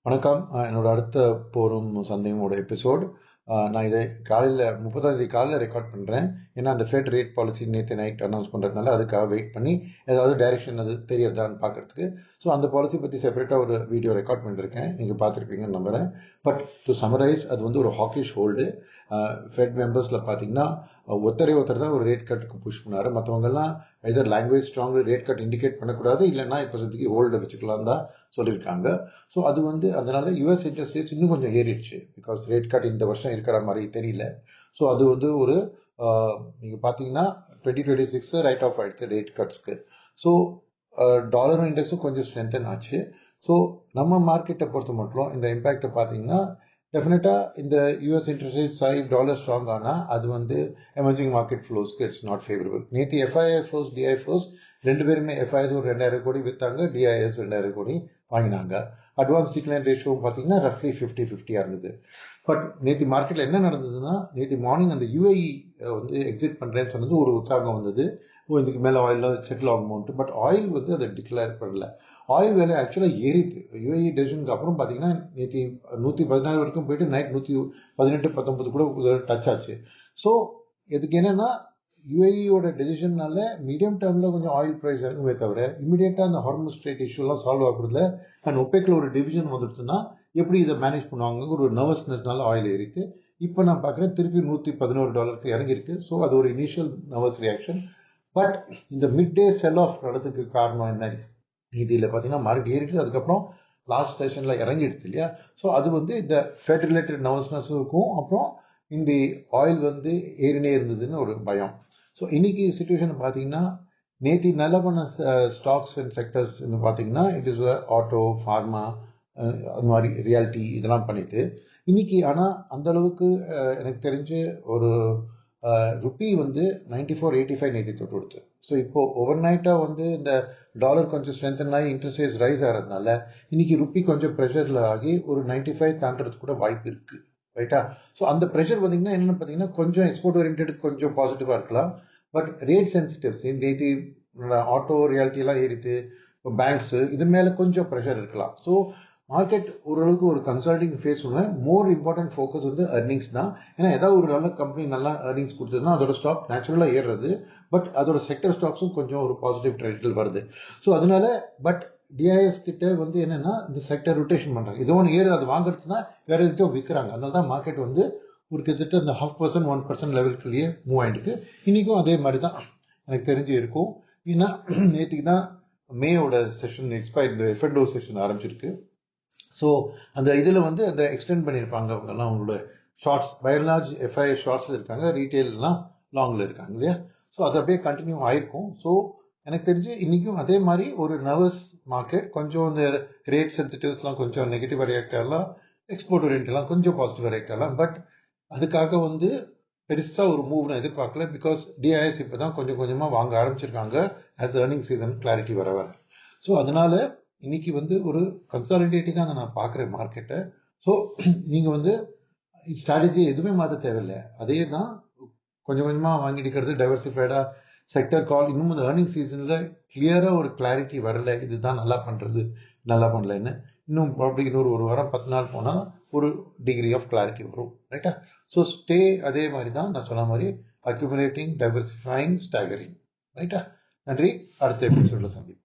வணக்கம். என்னோட அடுத்த போரும் சந்தையோட எபிசோட். நான் இதை காலையில் 30ஆம் தேதி காலையில் ரெக்கார்ட் பண்ணுறேன். ஏன்னா அந்த ஃபெட் ரேட் பாலிசி நேற்று நைட் அனௌன்ஸ் பண்ணுறதுனால அதுக்காக வெயிட் பண்ணி ஏதாவது டைரெக்ஷன் அது தெரியறதான்னு பார்க்கறதுக்கு. ஸோ அந்த பாலிசி பற்றி செப்பரேட்டாக ஒரு வீடியோ ரெக்கார்ட் பண்ணியிருக்கேன், நீங்கள் பார்த்துருப்பீங்கன்னு நம்புகிறேன். பட் டு சமரைஸ், அது வந்து ஒரு ஹாக்கிஷ் ஹோல்டு. ஃபெட் மெம்பர்ஸில் பார்த்தீங்கன்னா ஒருத்தர் தான் ஒரு ரேட் கட்டுக்கு புஷ் பண்ணார். மற்றவங்கெல்லாம் other language strong rate cut indicate பண்ணக்கூடாது, இல்லைன்னா இப்போதைக்கு ஹோல்டை வச்சுக்கலாம் தான் சொல்லியிருக்காங்க. ஸோ அது வந்து அதனால யூஎஸ் இன்ட்ரெஸ்ட் ரேட்ஸ் இன்னும் கொஞ்சம் ஏறிடுச்சு. பிகாஸ் ரேட் கட் இந்த வருஷம் இருக்கிற மாதிரி தெரியல. ஸோ அது வந்து ஒரு நீங்கள் பார்த்தீங்கன்னா 2026 ரைட் ஆஃப் ஆயிடுச்சு ரேட் கட்ஸ்க்கு. ஸோ டாலர் இண்டெக்ஸும் கொஞ்சம் ஸ்ட்ரென்தன் ஆச்சு. ஸோ நம்ம மார்க்கெட்டை பொறுத்த மட்டும் இந்த இம்பேக்டை பார்த்தீங்கன்னா டெஃபினட்டாக இந்த யூஎஸ் இன்ட்ரெஸ்ட் ரேட் ஆகி டாலர் ஸ்ட்ராங் ஆனால் அது வந்து எமர்ஜிங் மார்க்கெட் ஃப்ளோஸ்க்கு இட்ஸ் நாட் ஃபேவரபிள். நேற்று எஃப்ஐஐ ஃப்ளோஸ் டிஐ ஃப்ளோஸ் ரெண்டு பேருமே எஃப்ஐஎஸ் ஒரு 2000 கோடி விற்றாங்க, டிஐஎஸ் 2000 கோடி வாங்கினாங்க. அட்வான்ஸ் டிக்ளைன் ரேஷியோ பார்த்தீங்கன்னா ரஃப்லி 50-50 இருந்தது. பட் நேற்று மார்க்கெட்டில் என்ன நடந்ததுன்னா, நேற்று மார்னிங் அந்த யூஏஇ வந்து எக்ஸிட் பண்ணுறேன்னு சொன்னது ஒரு உற்சாகம் வந்தது. இதுக்கு மேலே ஆயிலில் செட்டில் ஆகுமோன்ட்டு. பட் ஆயில் வந்து அதை டிக்ளேர் பண்ணல. ஆயில் வேலை ஆக்சுவலாக ஏறிது. யூஏஇ டெசிஷனுக்கு அப்புறம் பார்த்தீங்கன்னா நேற்று 114 வரைக்கும் போயிட்டு நைட் 118-19 கூட டச் ஆச்சு. ஸோ இதுக்கு என்னன்னா, யூஏஇயோட டெசிஷன்னால மீடியம் டேர்மில் கொஞ்சம் ஆயில் ப்ரைஸ் இறங்குமே தவிர இமீடியட்டாக அந்த ஹார்மோன் ஸ்ட்ரெயிட் இஷ்யூலாம் சால்வ் ஆகுறதுல அண்ட் ஒப்பேக்கில் ஒரு டிவிஷன் வந்துடுச்சுன்னா எப்படி இதை மேனேஜ் பண்ணுவாங்க ஒரு நர்வஸ்னஸ்னால ஆயில் ஏறித்து. இப்போ நான் பார்க்குறேன் திருப்பி $111 இறங்கியிருக்கு. ஸோ அது ஒரு இனிஷியல் நர்வஸ் ரியாக்ஷன். பட் இந்த மிட் டே செல் ஆஃப் நடத்துக்கு காரணம் என்ன? இதில் பார்த்தீங்கன்னா மார்க்கெட் ஏறிட்டு அதுக்கப்புறம் லாஸ்ட் செஷனில் இறங்கிடுச்சு இல்லையா? ஸோ அது வந்து இந்த ஃபெட் ரிலேட்டட் நர்வஸ்னஸுக்கும் அப்புறம் இந்த ஆயில் வந்து ஏறினே இருந்ததுன்னு ஒரு பயம். ஸோ இன்னைக்கு சுச்சுவேஷன் பார்த்தீங்கன்னா நேற்று நல்ல பண்ண ஸ்டாக்ஸ் அண்ட் செக்டர்ஸ் பார்த்தீங்கன்னா இட் இஸ் ஆட்டோ, ஃபார்மா, அது மாதிரி ரியாலிட்டி இதெல்லாம் பண்ணிட்டு இன்னைக்கு. ஆனால் அந்த அளவுக்கு எனக்கு தெரிஞ்சு ஒரு ருப்பி வந்து 94.85 நேற்று தொட்டு கொடுத்து. ஸோ இப்போ ஓவர் நைட்டாக வந்து இந்த டாலர் கொஞ்சம் ஸ்ட்ரென்தன் ஆகி இன்ட்ரெஸ்ட் ரேட்ஸ் ரைஸ் ஆகிறதுனால இன்னைக்கு ருப்பி கொஞ்சம் ப்ரெஷரில் ஆகி ஒரு 95 தாண்டறதுக்கு கூட வாய்ப்பு இருக்கு. ரைட்டா? ஸோ அந்த ப்ரெஷர் பார்த்தீங்கன்னா என்னென்னு பார்த்தீங்கன்னா கொஞ்சம் எக்ஸ்போர்ட் ஓரியன்ட் கொஞ்சம் பாசிட்டிவாக இருக்கலாம். பட் ரேட் சென்சிட்டிவ்ஸ் இந்த ஆட்டோ ரியாலிட்டியெல்லாம் ஏறித்து பேங்க்ஸு இது மேலே கொஞ்சம் ப்ரெஷர் இருக்கலாம். ஸோ மார்க்கெட் ஓரளவுக்கு ஒரு கன்சல்டிங் ஃபேஸ் ஒன்று. மோர் இம்பார்ட்டன்ட் ஃபோக்கஸ் வந்து அர்னிங்ஸ் தான். ஏன்னா ஏதாவது ஒரு நல்ல கம்பெனி நல்லா அர்னிங்ஸ் கொடுத்ததுன்னா அதோட ஸ்டாக் நேச்சுரலாக ஏறுறது. பட் அதோட செக்டர் ஸ்டாக்ஸும் கொஞ்சம் ஒரு பாசிட்டிவ் ட்ரெண்டில் வருது. ஸோ அதனால பட் டிஐஎஸ் கிட்ட வந்து என்னன்னா இந்த செக்டர் ரொட்டேஷன் பண்ணுறாங்க. இது ஒன்று ஏறு அது வாங்குறதுன்னா வேற எதுவும் விற்கிறாங்க. அதனால தான் மார்க்கெட் வந்து ஒரு கிட்டத்தட்ட இந்த 0.5% 1% லெவலுக்குள்ளேயே மூவ் ஆகிட்டு இன்றைக்கும் அதே மாதிரி தான் எனக்கு தெரிஞ்சு இருக்கும். ஏன்னா நேற்றுக்கு தான் மேயோட செஷன் எஃப்என்டோ செஷன் ஆரம்பிச்சிருக்கு. ஸோ அந்த இதில் வந்து அதை எக்ஸ்டெண்ட் பண்ணியிருப்பாங்க. அவங்கெல்லாம் அவங்களோட shorts by and large FI ஷார்ட்ஸில் இருக்காங்க, ரீட்டெயிலெலாம் லாங்கில் இருக்காங்க இல்லையா? ஸோ அது அப்படியே கண்டினியூ ஆயிருக்கும். ஸோ எனக்கு தெரிஞ்சு இன்றைக்கும் அதே மாதிரி ஒரு நர்வஸ் மார்க்கெட். கொஞ்சம் இந்த ரேட் சென்சிட்டிவ்ஸ்லாம் கொஞ்சம் நெகட்டிவாக ரியாக்ட் ஆகலாம், எக்ஸ்போர்ட் ஓரியன்ட்லாம் கொஞ்சம் பாசிட்டிவாக ரியாக்ட் ஆகலாம். பட் அதுக்காக வந்து பெருசாக ஒரு மூவ் நான் எதிர்பார்க்கல. பிகாஸ் டிஐஎஸ் இப்போ தான் கொஞ்சம் கொஞ்சமாக வாங்க ஆரம்பிச்சிருக்காங்க ஆஸ் ஏர்னிங் சீசன் கிளாரிட்டி வர. ஸோ அதனால இன்னைக்கு வந்து ஒரு கன்சாலிடேட்டிங்காக நான் பார்க்குறேன் மார்க்கெட்டை. ஸோ நீங்கள் வந்து ஸ்ட்ராட்டஜி எதுவுமே மாற்ற தேவையில்லை. அதே தான் கொஞ்சம் கொஞ்சமாக வாங்கி எடுக்கிறது, டைவர்சிஃபைடாக செக்டர் கால். இன்னும் இந்த ஏர்னிங் சீசனில் கிளியராக ஒரு கிளாரிட்டி வரல, இதுதான் நல்லா பண்ணுறது நல்லா பண்ணலன்னு. இன்னும் ப்ராப்ளி இன்னொரு ஒரு வாரம் 10 நாள் போனால் ஒரு டிகிரி ஆஃப் கிளாரிட்டி வரும். ரைட்டா? ஸோ ஸ்டே அதே மாதிரி தான் நான் சொன்ன மாதிரி அக்யூமுலேட்டிங், டைவர்சிஃபைங், ஸ்டாகரிங். ரைட்டா? நன்றி. அடுத்த எபிசோடில் சந்திப்போம்.